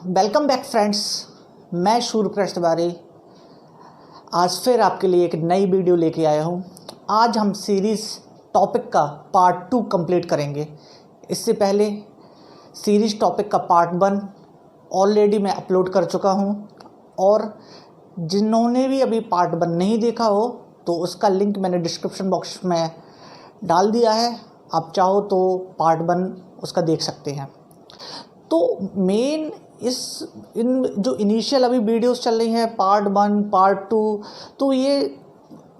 Welcome back friends, मैं सूर्यप्रकाश तिवारी आज फिर आपके लिए एक नई वीडियो लेके आया हूँ। आज हम सीरीज़ टॉपिक का पार्ट 2 कंप्लीट करेंगे। इससे पहले सीरीज़ टॉपिक का पार्ट 1 ऑलरेडी मैं अपलोड कर चुका हूँ और जिन्होंने भी अभी पार्ट 1 नहीं देखा हो तो उसका लिंक मैंने डिस्क्रिप्शन बॉक्स में डाल दिया है। आप चाहो तो पार्ट 1 उसका देख सकते हैं। तो मेन इन जो इनिशियल अभी वीडियोस चल रही हैं पार्ट 1 पार्ट 2, तो ये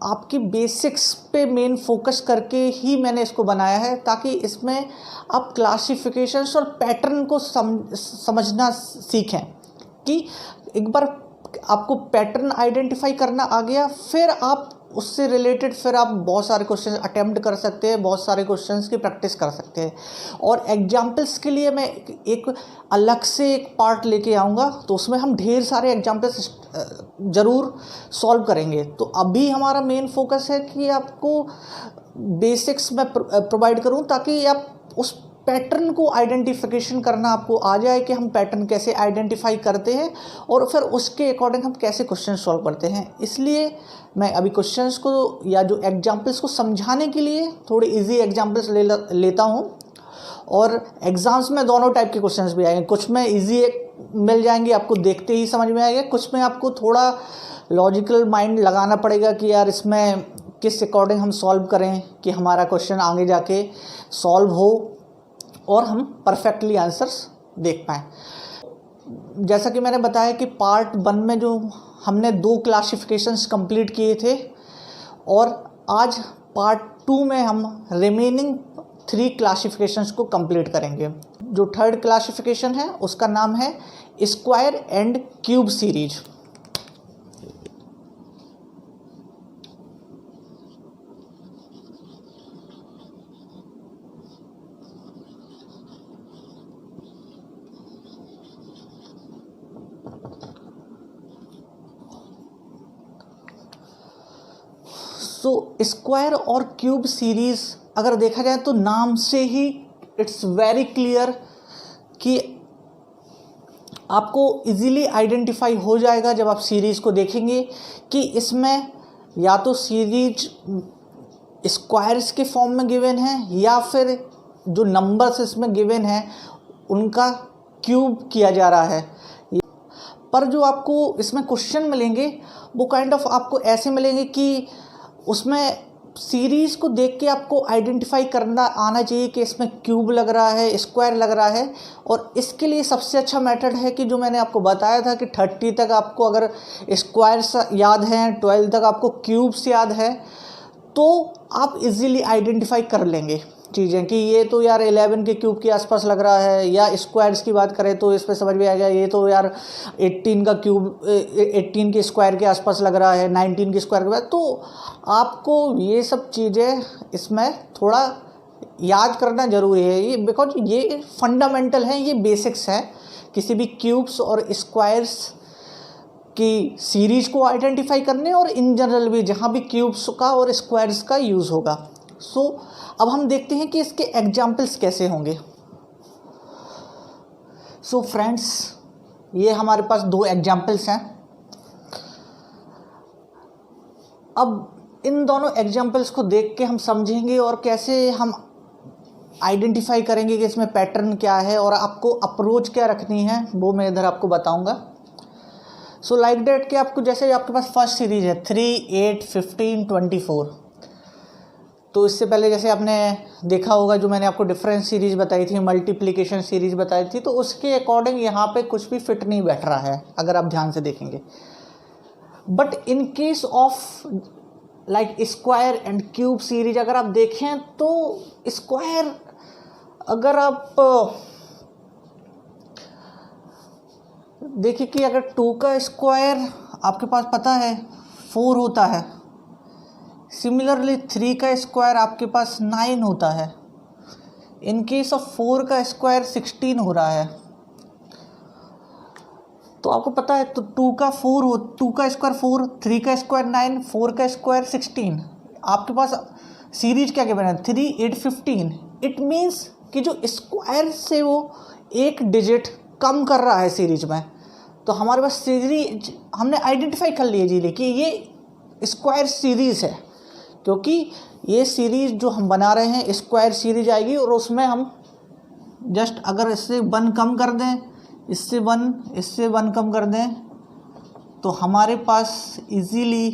आपकी बेसिक्स पे मेन फोकस करके ही मैंने इसको बनाया है, ताकि इसमें आप क्लासिफिकेशंस और पैटर्न को समझना सीखें कि एक बार आपको पैटर्न आइडेंटिफाई करना आ गया, फिर आप उससे रिलेटेड फिर आप बहुत सारे क्वेश्चन अटेम्प्ट कर सकते हैं, बहुत सारे क्वेश्चंस की प्रैक्टिस कर सकते हैं। और एग्जाम्पल्स के लिए मैं एक अलग से एक पार्ट लेके आऊँगा, तो उसमें हम ढेर सारे एग्जाम्पल्स ज़रूर सॉल्व करेंगे। तो अभी हमारा मेन फोकस है कि आपको बेसिक्स में प्रोवाइड करूँ, ताकि आप उस पैटर्न को आइडेंटिफिकेशन करना आपको आ जाए कि हम पैटर्न कैसे आइडेंटिफाई करते हैं और फिर उसके अकॉर्डिंग हम कैसे क्वेश्चन सॉल्व करते हैं। इसलिए मैं अभी क्वेश्चंस को या जो एग्जाम्पल्स को समझाने के लिए थोड़े इजी एग्जाम्पल्स लेता हूं। और एग्ज़ाम्स में दोनों टाइप के क्वेश्चंस भी आएंगे, कुछ में इजी मिल जाएंगे, आपको देखते ही समझ में आएगा, कुछ में आपको थोड़ा लॉजिकल माइंड लगाना पड़ेगा कि यार इसमें किस अकॉर्डिंग हम सॉल्व करें कि हमारा क्वेश्चन आगे जाके सॉल्व हो और हम परफेक्टली आंसर्स देख पाएँ। जैसा कि मैंने बताया कि पार्ट 1 में जो हमने 2 क्लासिफिकेशंस कंप्लीट किए थे, और आज पार्ट 2 में हम रिमेनिंग 3 क्लासिफिकेशंस को कंप्लीट करेंगे। जो थर्ड क्लासिफिकेशन है उसका नाम है स्क्वायर एंड क्यूब सीरीज। तो स्क्वायर और क्यूब सीरीज़ अगर देखा जाए तो नाम से ही इट्स वेरी क्लियर कि आपको इजीली आइडेंटिफाई हो जाएगा जब आप सीरीज़ को देखेंगे कि इसमें या तो सीरीज स्क्वायर्स के फॉर्म में गिवन है या फिर जो नंबर्स इसमें गिवन है उनका क्यूब किया जा रहा है। पर जो आपको इसमें क्वेश्चन मिलेंगे वो काइंड ऑफ आपको ऐसे मिलेंगे कि उसमें सीरीज़ को देख के आपको आइडेंटिफाई करना आना चाहिए कि इसमें क्यूब लग रहा है, स्क्वायर लग रहा है। और इसके लिए सबसे अच्छा मेथड है कि जो मैंने आपको बताया था कि 30 तक आपको अगर स्क्वायर्स याद हैं, 12 तक आपको क्यूब्स याद है, तो आप इजीली आइडेंटिफाई कर लेंगे चीज़ें कि ये तो यार 11 के क्यूब के आसपास लग रहा है, या स्क्वायर्स की बात करें तो इस पर समझ में आएगा ये तो यार 18 का क्यूब 18 के स्क्वायर के आसपास लग रहा है, 19 के स्क्वायर के बाद। तो आपको ये सब चीज़ें इसमें थोड़ा याद करना ज़रूरी है, ये बिकॉज ये फंडामेंटल हैं, ये बेसिक्स हैं किसी भी क्यूब्स और स्क्वायर्स की सीरीज को आइडेंटिफाई करने, और इन जनरल भी जहाँ भी क्यूब्स का और स्क्वायर्स का यूज़ होगा। सो अब हम देखते हैं कि इसके एग्जाम्पल्स कैसे होंगे। सो फ्रेंड्स, ये हमारे पास 2 एग्जाम्पल्स हैं। अब इन दोनों एग्जाम्पल्स को देख के हम समझेंगे और कैसे हम आइडेंटिफाई करेंगे कि इसमें पैटर्न क्या है और आपको अप्रोच क्या रखनी है, वो मैं इधर आपको बताऊंगा। सो लाइक दैट कि आपको जैसे आपके पास फर्स्ट सीरीज है 3, 8, 15, 24। तो इससे पहले जैसे आपने देखा होगा जो मैंने आपको डिफरेंस सीरीज़ बताई थी, मल्टीप्लिकेशन सीरीज़ बताई थी, तो उसके अकॉर्डिंग यहाँ पे कुछ भी फिट नहीं बैठ रहा है अगर आप ध्यान से देखेंगे। But in case of like square and cube series अगर आप देखें तो स्क्वायर अगर आप देखिए कि अगर 2 का स्क्वायर आपके पास पता है 4 होता है, सिमिलरली 3 का स्क्वायर आपके पास 9 होता है, इन केस ऑफ 4 का स्क्वायर 16 हो रहा है। तो आपको पता है तो 2 का स्क्वायर 4, 3 का स्क्वायर 9, 4 का स्क्वायर 16। आपके पास सीरीज क्या क्या बना है 3, 8, 15। इट मीन्स कि जो स्क्वायर से वो एक डिजिट कम कर रहा है सीरीज में, तो हमारे पास सीरीज हमने आइडेंटिफाई कर लिया जी कि ये स्क्वायर सीरीज़ है, क्योंकि ये सीरीज़ जो हम बना रहे हैं स्क्वायर सीरीज आएगी, और उसमें हम जस्ट अगर इससे 1 कम कर दें, इससे 1 कम कर दें, तो हमारे पास इजीली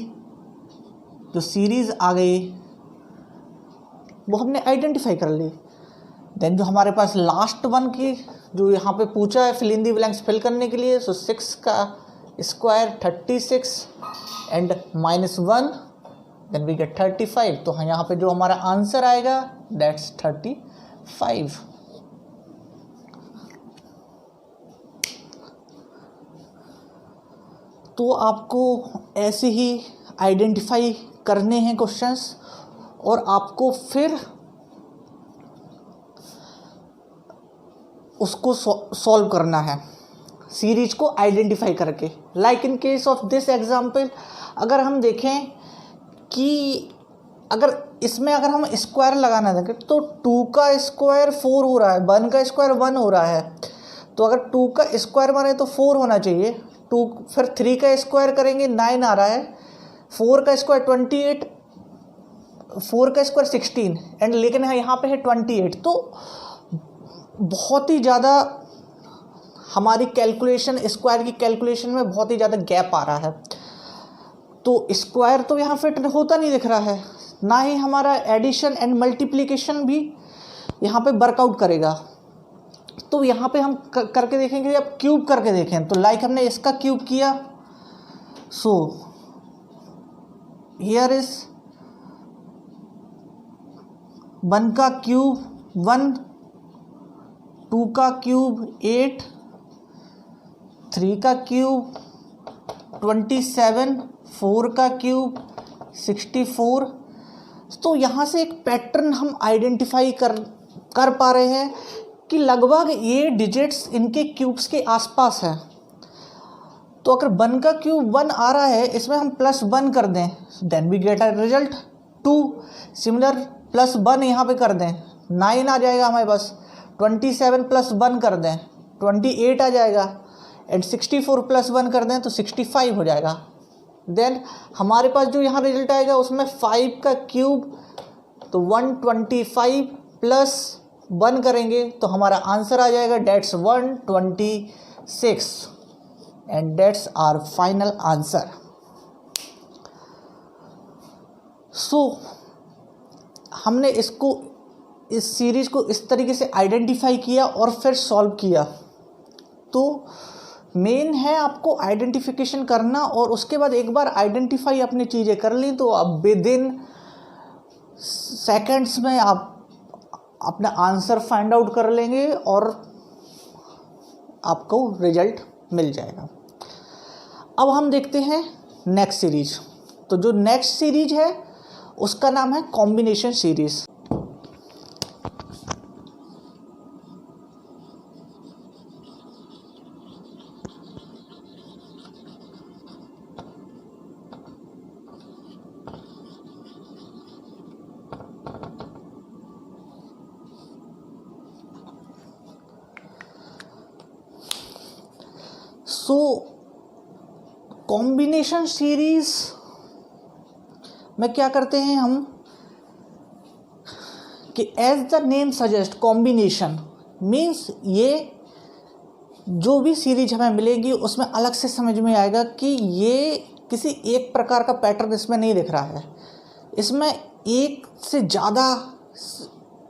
जो सीरीज़ आ गई वो हमने आइडेंटिफाई कर ली। देन जो हमारे पास लास्ट वन की जो यहाँ पे पूछा है fill in the blanks fill करने के लिए, सो 6 का square 36 and -1, then we get 35। तो यहाँ पे जो हमारा आंसर आएगा दैट्स 35। तो आपको ऐसे ही आइडेंटिफाई करने हैं क्वेश्चंस, और आपको फिर उसको सॉल्व करना है सीरीज को आइडेंटिफाई करके। Like in case of this example, अगर हम देखें कि अगर इसमें अगर हम स्क्वायर लगाना देखें तो 2 का स्क्वायर 4 हो रहा है, 1 का स्क्वायर 1 हो रहा है, तो अगर 2 का स्क्वायर बने तो 4 होना चाहिए। 2 फिर 3 का स्क्वायर करेंगे 9 आ रहा है, 4 का स्क्वायर 28, 4 का स्क्वायर 16 एंड लेकिन यहाँ पे है 28। तो बहुत ही ज़्यादा हमारी कैलकुलेशन स्क्वायर की कैलकुलेशन में बहुत ही ज़्यादा गैप आ रहा है, तो स्क्वायर तो यहाँ फिट होता नहीं दिख रहा है, ना ही हमारा एडिशन एंड मल्टीप्लिकेशन भी यहाँ पे वर्कआउट करेगा। तो यहाँ पे हम करके देखेंगे, अब क्यूब करके देखें, तो लाइक हमने इसका क्यूब किया, सो हियर इज 1 का क्यूब 1, 2 का क्यूब 8, 3 का क्यूब 27, 4 का क्यूब 64। तो यहाँ से एक पैटर्न हम आइडेंटिफाई कर पा रहे हैं कि लगभग ये डिजिट्स इनके क्यूब्स के आसपास है। तो अगर 1 का क्यूब 1 आ रहा है, इसमें हम +1 कर दें, then we get a result 2। Similar +1 यहाँ पे कर दें, 9 आ जाएगा हमारे पास। 27 +1 कर दें, 28 आ जाएगा, एंड 64 +1 कर दें तो 65 हो जाएगा। देन हमारे पास जो यहाँ रिजल्ट आएगा उसमें 5 का क्यूब, तो 125 +1 करेंगे तो हमारा आंसर आ जाएगा that's 126 and that's our final answer. So हमने इस सीरीज को इस तरीके से आइडेंटिफाई किया और फिर सॉल्व किया। तो मेन है आपको आइडेंटिफिकेशन करना, और उसके बाद एक बार आइडेंटिफाई अपनी चीज़ें कर ली तो अब विदिन सेकंड्स में आप अपना आंसर फाइंड आउट कर लेंगे और आपको रिजल्ट मिल जाएगा। अब हम देखते हैं नेक्स्ट सीरीज। तो जो नेक्स्ट सीरीज है उसका नाम है combination series. So combination series में क्या करते हैं हम कि as the name suggest combination means ये जो भी सीरीज हमें मिलेगी उसमें अलग से समझ में आएगा कि ये किसी एक प्रकार का पैटर्न इसमें नहीं दिख रहा है, इसमें एक से ज़्यादा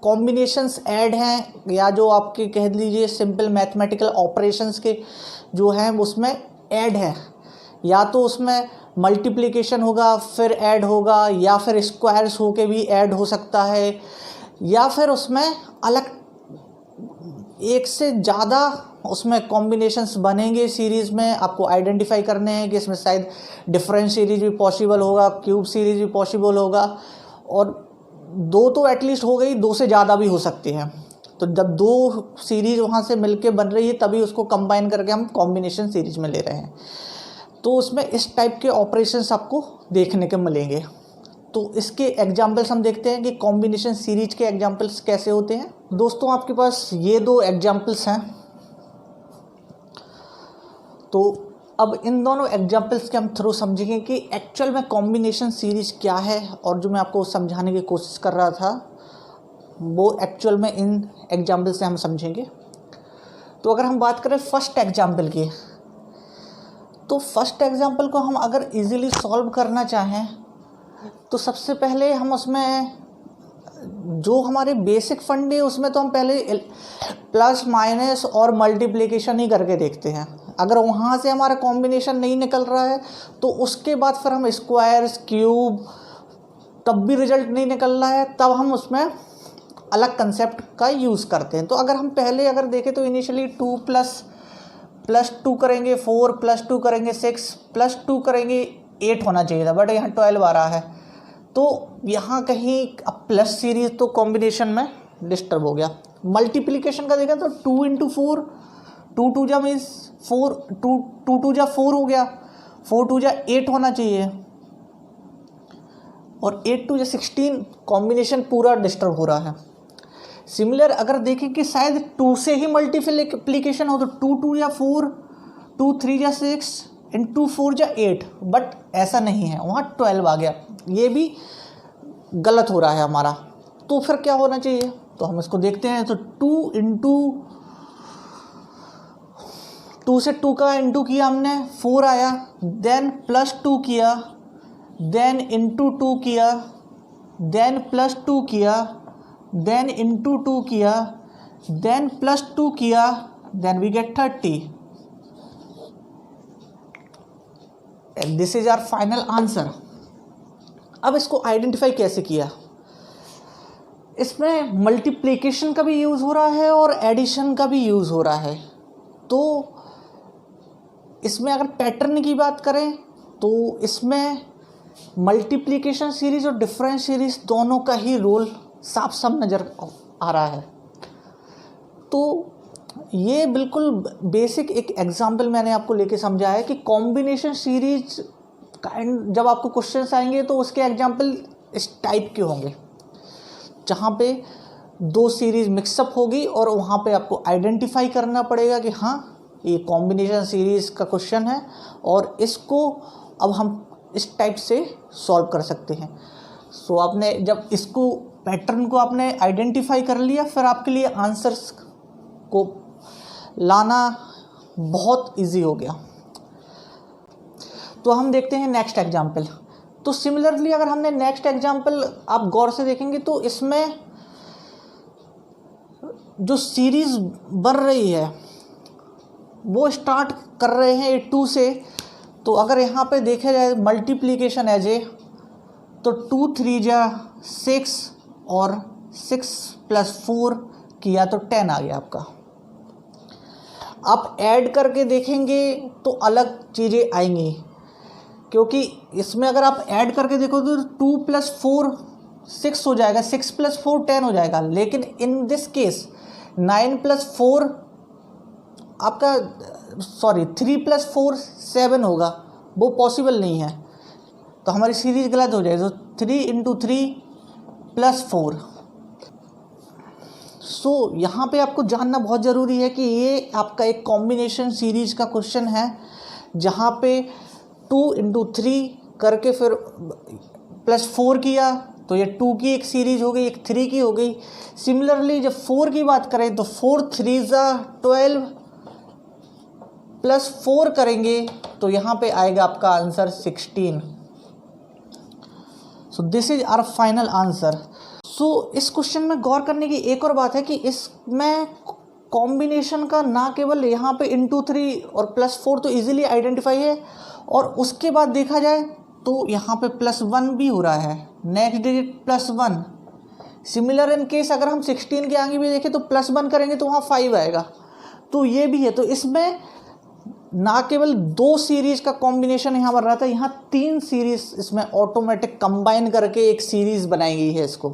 कॉम्बिनेशंस ऐड हैं, या जो आपके कह लीजिए सिंपल मैथमेटिकल ऑपरेशंस के जो हैं उसमें ऐड है, या तो उसमें मल्टीप्लिकेशन होगा फिर ऐड होगा, या फिर स्क्वायर्स होके भी ऐड हो सकता है, या फिर उसमें अलग एक से ज़्यादा उसमें कॉम्बिनेशंस बनेंगे सीरीज़ में। आपको आइडेंटिफाई करने हैं कि इसमें शायद डिफरेंट सीरीज भी पॉसिबल होगा, क्यूब सीरीज भी पॉसिबल होगा, और 2 तो एटलीस्ट हो गई, 2 से ज़्यादा भी हो सकती हैं। तो जब 2 सीरीज वहाँ से मिलके बन रही है तभी उसको कंबाइन करके हम कॉम्बिनेशन सीरीज में ले रहे हैं। तो उसमें इस टाइप के ऑपरेशंस आपको देखने के मिलेंगे। तो इसके एग्जाम्पल्स हम देखते हैं कि कॉम्बिनेशन सीरीज के एग्जाम्पल्स कैसे होते हैं। दोस्तों आपके पास ये 2 एग्जाम्पल्स हैं। तो अब इन दोनों एग्जाम्पल्स के हम थ्रू समझेंगे कि एक्चुअल में कॉम्बिनेशन सीरीज क्या है, और जो मैं आपको समझाने की कोशिश कर रहा था वो एक्चुअल में इन एग्जाम्पल से हम समझेंगे। तो अगर हम बात करें फर्स्ट एग्जाम्पल की, तो फर्स्ट एग्जाम्पल को हम अगर इजीली सॉल्व करना चाहें तो सबसे पहले हम उसमें जो हमारे बेसिक फंड है उसमें तो हम पहले प्लस माइनस और मल्टीप्लिकेशन ही करके देखते हैं। अगर वहाँ से हमारा कॉम्बिनेशन नहीं निकल रहा है तो उसके बाद फिर हम स्क्वायर्स, क्यूब, तब भी रिजल्ट नहीं निकल रहा है, तब हम उसमें अलग कंसेप्ट का यूज़ करते हैं। तो अगर हम पहले अगर देखें तो इनिशियली 2 प्लस 2 करेंगे 4, प्लस 2 करेंगे 6, प्लस 2 करेंगे 8 होना चाहिए था, बट यहाँ 12 आ रहा है। तो यहाँ कहीं अब प्लस सीरीज तो कॉम्बिनेशन में डिस्टर्ब हो गया। मल्टीप्लिकेशन का देखा तो 2 इंटू 4, 2 टू जा मीन्स 4, 2 टू जा 4 हो गया, 4 टू जा 8 होना चाहिए, और 8 टू जा 16, कॉम्बिनेशन पूरा डिस्टर्ब हो रहा है। सिमिलर अगर देखें कि शायद 2 से ही मल्टीप्लिकेशन हो तो 2 टू या 4, 2 3 जा 6, एंड 2 4 जा 8, बट ऐसा नहीं है, वहाँ 12 आ गया। ये भी गलत हो रहा है हमारा। तो फिर क्या होना चाहिए, तो हम इसको देखते हैं। तो 2 इंटू 2 से 2 का इंटू किया हमने, 4 आया, देन प्लस 2 किया, देन इंटू 2 किया, देन प्लस 2 किया, देन इंटू 2 किया, देन प्लस 2 किया, then we get 30। And this is our final answer. अब इसको आइडेंटिफाई कैसे किया, इसमें मल्टीप्लिकेशन का भी यूज़ हो रहा है और एडिशन का भी यूज़ हो रहा है। तो इसमें अगर पैटर्न की बात करें तो इसमें मल्टीप्लिकेशन सीरीज और डिफरेंस सीरीज दोनों का ही रोल साफ साफ नज़र आ रहा है। तो ये बिल्कुल बेसिक एक एग्जांपल मैंने आपको लेके समझाया है कि कॉम्बिनेशन सीरीज काइंड जब आपको क्वेश्चंस आएंगे तो उसके एग्जांपल इस टाइप के होंगे, जहाँ पे 2 सीरीज मिक्सअप होगी और वहाँ पे आपको आइडेंटिफाई करना पड़ेगा कि हाँ ये कॉम्बिनेशन सीरीज का क्वेश्चन है और इसको अब हम इस टाइप से सॉल्व कर सकते हैं। सो आपने जब इसको पैटर्न को आपने आइडेंटिफाई कर लिया, फिर आपके लिए आंसर्स को लाना बहुत इजी हो गया। तो हम देखते हैं नेक्स्ट एग्जाम्पल। तो सिमिलरली अगर हमने नेक्स्ट एग्जाम्पल आप गौर से देखेंगे तो इसमें जो सीरीज बन रही है वो स्टार्ट कर रहे हैं 2 से। तो अगर यहाँ पे देखा जाए मल्टीप्लिकेशन एज ए, तो 2 3 जा 6 और 6 प्लस 4 किया तो 10 आ गया आपका। आप ऐड करके देखेंगे तो अलग चीज़ें आएंगी, क्योंकि इसमें अगर आप ऐड करके देखो तो 2 प्लस 4 6 हो जाएगा, 6 प्लस 4 10 हो जाएगा। लेकिन इन दिस केस 9 प्लस 4 आपका 3 प्लस 4 7 होगा, वो पॉसिबल नहीं है, तो हमारी सीरीज गलत हो जाएगी। तो 3 इंटू 3 प्लस 4। सो यहाँ पे आपको जानना बहुत ज़रूरी है कि ये आपका एक कॉम्बिनेशन सीरीज का क्वेश्चन है, जहाँ पे 2 इंटू 3 करके फिर प्लस 4 किया तो ये 2 की एक सीरीज हो गई, एक 3 की हो गई। सिमिलरली जब 4 की बात करें तो 4 3 जा 12 प्लस 4 करेंगे तो यहाँ पे आएगा आपका answer 16। So this is our final answer. So इस क्वेश्चन में गौर करने की एक और बात है कि इसमें कॉम्बिनेशन का ना केवल यहाँ पे इंटू 3 और प्लस 4 तो इजीली आइडेंटिफाई है, और उसके बाद देखा जाए तो यहाँ पे प्लस 1 भी हो रहा है, next digit plus 1। Similar in case अगर हम 16 के आगे भी देखें तो प्लस 1 करेंगे तो वहाँ 5 आएगा, तो ये भी है। तो इसमें ना केवल 2 सीरीज का कॉम्बिनेशन यहाँ बन रहा था, यहाँ 3 सीरीज इसमें ऑटोमेटिक कंबाइन करके एक सीरीज बनाई गई है इसको।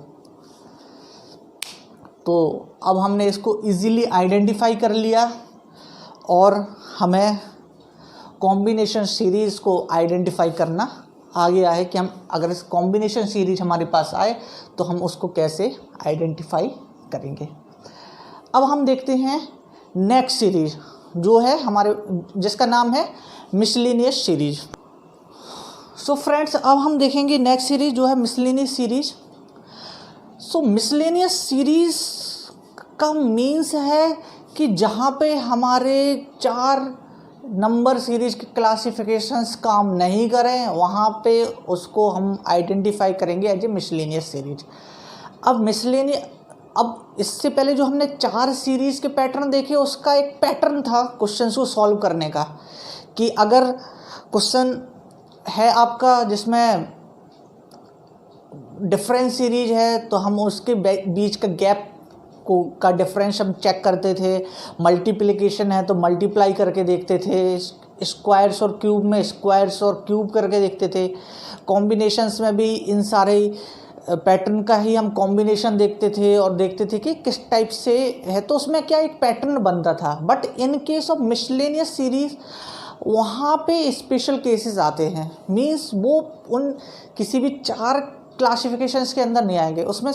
तो अब हमने इसको इजीली आइडेंटिफाई कर लिया और हमें कॉम्बिनेशन सीरीज़ को आइडेंटिफाई करना आ गया है कि हम अगर इस कॉम्बिनेशन सीरीज हमारे पास आए तो हम उसको कैसे आइडेंटिफाई करेंगे। अब हम देखते हैं नेक्स्ट सीरीज जो है हमारे, जिसका नाम है मिसलेनियस सीरीज। सो फ्रेंड्स, अब हम देखेंगे नेक्स्ट सीरीज जो है मिसलेनियस सीरीज। सो मिसलेनियस सीरीज का मीन्स है कि जहाँ पे हमारे 4 नंबर सीरीज के क्लासिफिकेशंस काम नहीं करें, वहाँ पे उसको हम आइडेंटिफाई करेंगे एज ए मिसलेनियस सीरीज। अब इससे पहले जो हमने 4 सीरीज़ के पैटर्न देखे, उसका एक पैटर्न था क्वेश्चन को सॉल्व करने का, कि अगर क्वेश्चन है आपका जिसमें डिफरेंस सीरीज है तो हम उसके बीच का गैप का डिफरेंस हम चेक करते थे। मल्टीप्लिकेशन है तो मल्टीप्लाई करके देखते थे। स्क्वायर्स और क्यूब में स्क्वायर्स और क्यूब करके देखते थे। कॉम्बिनेशंस में भी इन सारे पैटर्न का ही हम कॉम्बिनेशन देखते थे और देखते थे कि किस टाइप से है, तो उसमें क्या एक पैटर्न बनता था। But in case of miscellaneous series वहाँ पे स्पेशल केसेस आते हैं। मींस वो उन किसी भी 4 क्लासिफिकेशंस के अंदर नहीं आएंगे, उसमें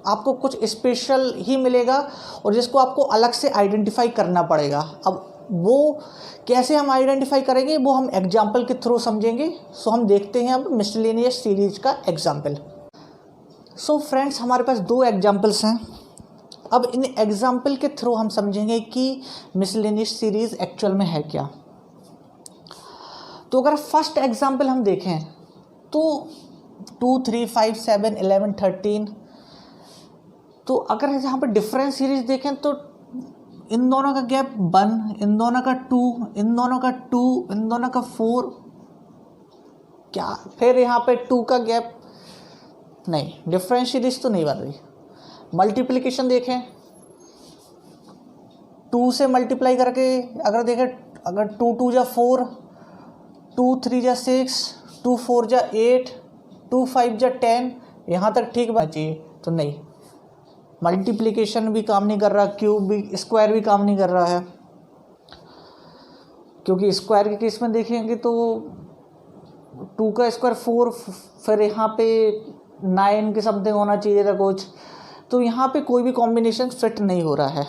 आपको कुछ स्पेशल ही मिलेगा और जिसको आपको अलग से आइडेंटिफाई करना पड़ेगा। अब वो कैसे हम आइडेंटिफाई करेंगे वो हम एग्जाम्पल के थ्रू समझेंगे। सो हम देखते हैं अब मिसलेनियस सीरीज का एग्जाम्पल। सो फ्रेंड्स, हमारे पास 2 एग्जाम्पल्स हैं। अब इन एग्जाम्पल के थ्रू हम समझेंगे कि मिसलेनियस सीरीज एक्चुअल में है क्या। तो अगर फर्स्ट एग्जाम्पल हम देखें तो 2, 3, 5, 7, 11, 13, तो अगर यहाँ पर डिफरेंस सीरीज देखें तो इन दोनों का गैप 1, इन दोनों का 2, इन दोनों का 2, इन दोनों का 4, क्या फिर यहाँ पे 2 का गैप नहीं, डिफरेंस सीरीज तो नहीं बन रही। मल्टीप्लिकेशन देखें, 2 से मल्टीप्लाई करके अगर देखें, अगर 2 2 जा 4, 2 3 जा 6, 2 4 जा 8, 2 5 जा 10, यहाँ तक ठीक बनना चाहिए, तो नहीं, मल्टीप्लिकेशन भी काम नहीं कर रहा, क्यूब भी, स्क्वायर भी काम नहीं कर रहा है। क्योंकि स्क्वायर के केस में देखेंगे तो 2 का स्क्वायर 4, फिर यहाँ पे 9 के समथिंग होना चाहिए था कुछ, तो यहाँ पे कोई भी कॉम्बिनेशन फिट नहीं हो रहा है।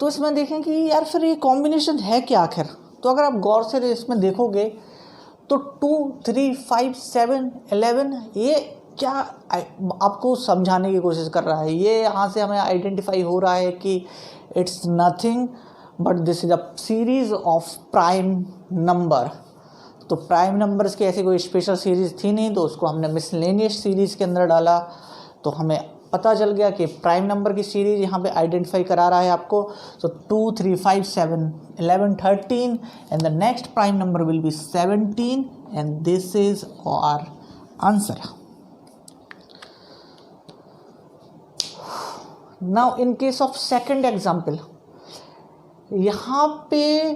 तो इसमें देखें कि यार फिर ये कॉम्बिनेशन है क्या आखिर। तो अगर आप गौर से इसमें देखोगे तो 2, 3, 5, 7, 11 ये क्या आपको समझाने की कोशिश कर रहा है। ये यहाँ से हमें आइडेंटिफाई हो रहा है कि it's nothing but this is a series of prime number. तो प्राइम नंबर्स की ऐसी कोई स्पेशल सीरीज़ थी नहीं, तो उसको हमने मिसलेनियस सीरीज़ के अंदर डाला, तो हमें पता चल गया कि प्राइम नंबर की सीरीज़ यहाँ पे आइडेंटिफाई करा रहा है आपको। तो 2, 3, 5, 7, 11, 13 and the next prime number will be 17 and this is our answer. Now in case of second example, यहाँ पे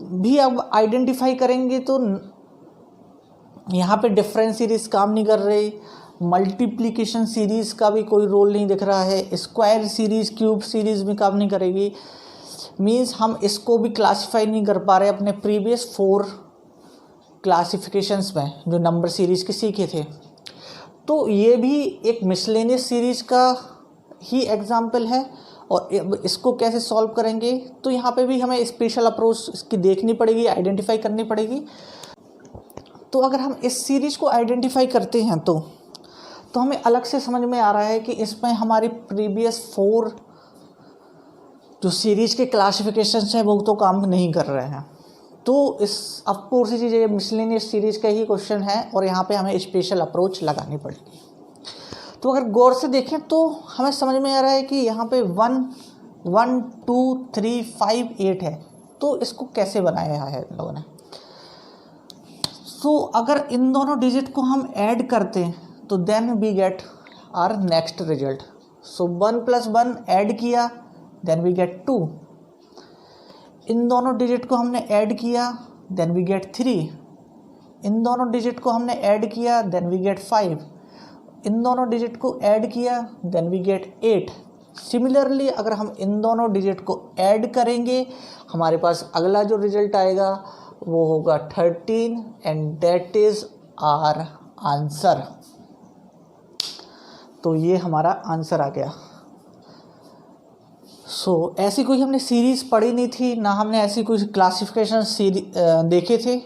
भी अब आइडेंटिफाई करेंगे तो यहाँ पे डिफरेंस सीरीज काम नहीं कर रही, मल्टीप्लिकेशन सीरीज़ का भी कोई रोल नहीं दिख रहा है, स्क्वायर सीरीज़, क्यूब सीरीज़ भी काम नहीं करेगी। मींस हम इसको भी क्लासिफाई नहीं कर पा रहे अपने प्रीवियस 4 क्लासिफिकेशंस में जो नंबर सीरीज़ के सीखे थे। तो ये भी एक मिसलेनियस सीरीज़ का ही एग्जाम्पल है। और इसको कैसे सॉल्व करेंगे, तो यहाँ पे भी हमें स्पेशल अप्रोच इसकी देखनी पड़ेगी, आइडेंटिफाई करनी पड़ेगी। तो अगर हम इस सीरीज़ को आइडेंटिफाई करते हैं तो हमें अलग से समझ में आ रहा है कि इसमें हमारी प्रीवियस 4 जो सीरीज़ के क्लासिफिकेशंस हैं वो तो काम नहीं कर रहे हैं। तो इस ऑफकोर्स ये मिसलेनियस सीरीज़ का ही क्वेश्चन है और यहाँ पे हमें स्पेशल अप्रोच लगानी पड़ेगी। तो अगर गौर से देखें तो हमें समझ में आ रहा है कि यहाँ पे 1, 1, 2, 3, 5, 8 है। तो इसको कैसे बनाया है इन लोगों ने। सो अगर इन दोनों डिजिट को हम ऐड करते हैं तो then we get our next result. So 1 + 1 add किया, देन वी गेट 2। इन दोनों डिजिट को हमने ऐड किया, देन वी गेट 3। इन दोनों डिजिट को हमने ऐड किया, देन वी गेट 5। इन दोनों डिजिट को ऐड किया, देन वी गेट 8। सिमिलरली अगर हम इन दोनों डिजिट को ऐड करेंगे, हमारे पास अगला जो रिजल्ट आएगा वो होगा 13 and that is our answer. तो ये हमारा आंसर आ गया। ऐसी कोई हमने सीरीज़ पढ़ी नहीं थी, ना हमने ऐसी कोई क्लासिफिकेशन देखे थे।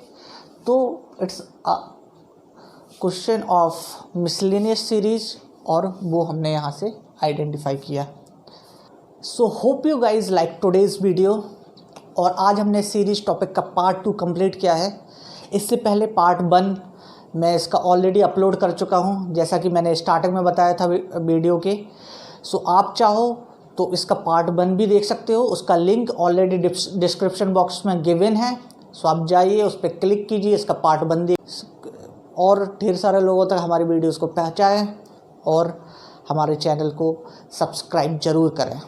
तो it's a question of miscellaneous series, और वो हमने यहाँ से आइडेंटिफाई किया। Hope you guys like today's video. और आज हमने सीरीज टॉपिक का पार्ट 2 कंप्लीट किया है। इससे पहले पार्ट 1 मैं इसका ऑलरेडी अपलोड कर चुका हूँ, जैसा कि मैंने स्टार्टिंग में बताया था वीडियो के। आप चाहो तो इसका पार्ट 1 भी देख सकते हो, उसका लिंक ऑलरेडी डिस्क्रिप्शन बॉक्स में गिवन है। आप जाइए, उस पर क्लिक कीजिए, इसका पार्ट 1 देख और ढेर सारे लोगों तक हमारी वीडियोस को पहुँचाएँ और हमारे चैनल को सब्सक्राइब ज़रूर करें।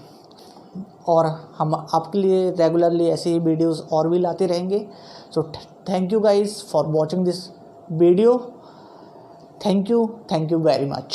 और हम आपके लिए रेगुलरली ऐसी ही वीडियोस और भी लाते रहेंगे। Thank you guys for watching this video. Thank you very much.